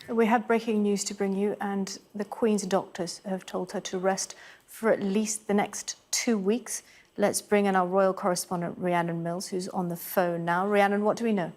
We have breaking news to bring you, and the Queen's doctors have told her to rest for at least the next 2 weeks. Let's bring in our royal correspondent, Rhiannon Mills, who's on the phone now. Rhiannon, what do we know?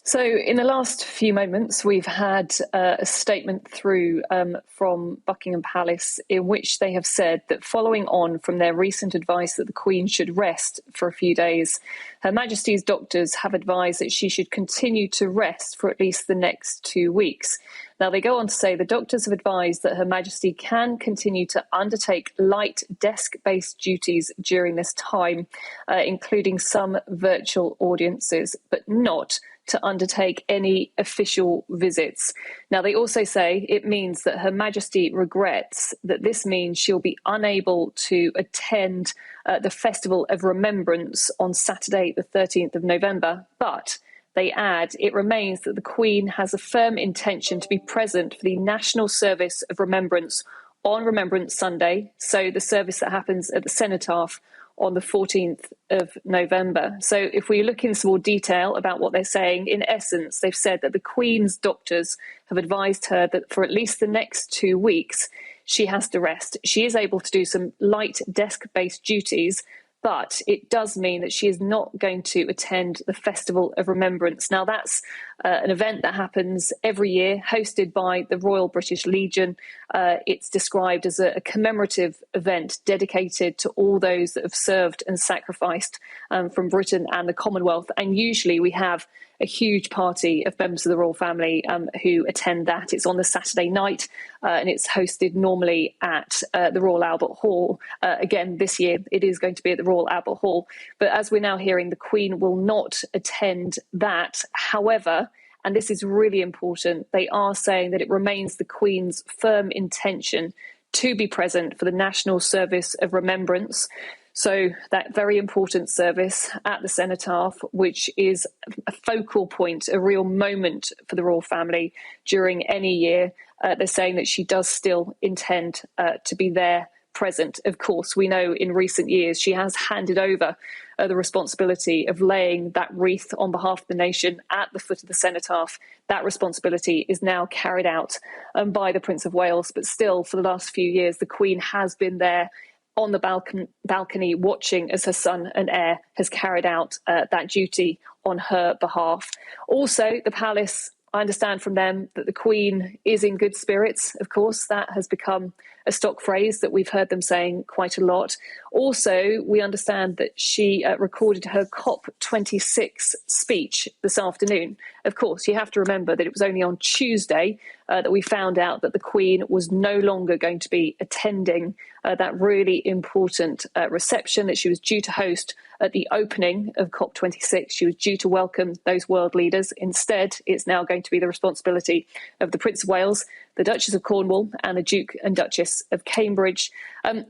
So in the last few moments, we've had a statement through from Buckingham Palace in which they have said that following on from their recent advice that the Queen should rest for a few days, Her Majesty's doctors have advised that she should continue to rest for at least the next 2 weeks. Now, they go on to say the doctors have advised that Her Majesty can continue to undertake light desk-based duties during this time, including some virtual audiences, but not to undertake any official visits. Now, they also say it means that Her Majesty regrets that this means she'll be unable to attend the Festival of Remembrance on Saturday, the 13th of November, but they add, it remains that the Queen has a firm intention to be present for the National Service of Remembrance on Remembrance Sunday, so the service that happens at the Cenotaph on the 14th of November. So if we look in some more detail about what they're saying, in essence, they've said that the Queen's doctors have advised her that for at least the next 2 weeks, she has to rest. She is able to do some light desk-based duties, but it does mean that she is not going to attend the Festival of Remembrance. Now, that's an event that happens every year, hosted by the Royal British Legion. It's described as a commemorative event dedicated to all those that have served and sacrificed from Britain and the Commonwealth. And usually we have a huge party of members of the royal family who attend that. It's on the Saturday night and it's hosted normally at the Royal Albert Hall. Again, this year it is going to be at the Royal Albert Hall. But as we're now hearing, the Queen will not attend that. However, and this is really important, they are saying that it remains the Queen's firm intention to be present for the National Service of Remembrance. So that very important service at the Cenotaph, which is a focal point, a real moment for the royal family during any year. They're saying that she does still intend to be there present. Of course, we know in recent years she has handed over the responsibility of laying that wreath on behalf of the nation at the foot of the Cenotaph. That responsibility is now carried out by the Prince of Wales, but still for the last few years the Queen has been there on the balcony watching as her son and heir has carried out that duty on her behalf. Also, the palace, I understand from them that the Queen is in good spirits. Of course, that has become a stock phrase that we've heard them saying quite a lot. Also, we understand that she recorded her COP26 speech this afternoon. Of course, you have to remember that it was only on Tuesday that we found out that the Queen was no longer going to be attending that really important reception that she was due to host at the opening of COP26. She was due to welcome those world leaders. Instead, it's now going to be the responsibility of the Prince of Wales, the Duchess of Cornwall and the Duke and Duchess of Cambridge.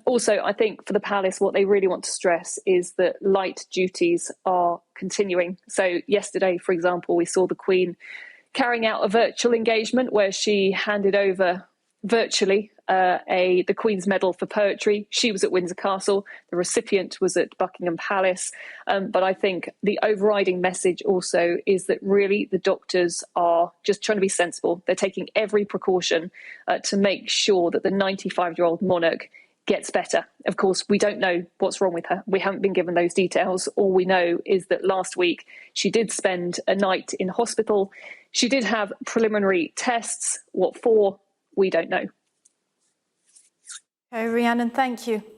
Also, I think for the palace, what they really want to stress is that light duties are continuing. So yesterday, for example, we saw the Queen carrying out a virtual engagement where she handed over virtually the Queen's Medal for Poetry. She was at Windsor Castle. The recipient was at Buckingham Palace. But I think the overriding message also is that really the doctors are just trying to be sensible. They're taking every precaution to make sure that the 95-year-old monarch gets better. Of course, we don't know what's wrong with her. We haven't been given those details. All we know is that last week she did spend a night in hospital. She did have preliminary tests. What for? We don't know. Okay, Rhiannon, thank you.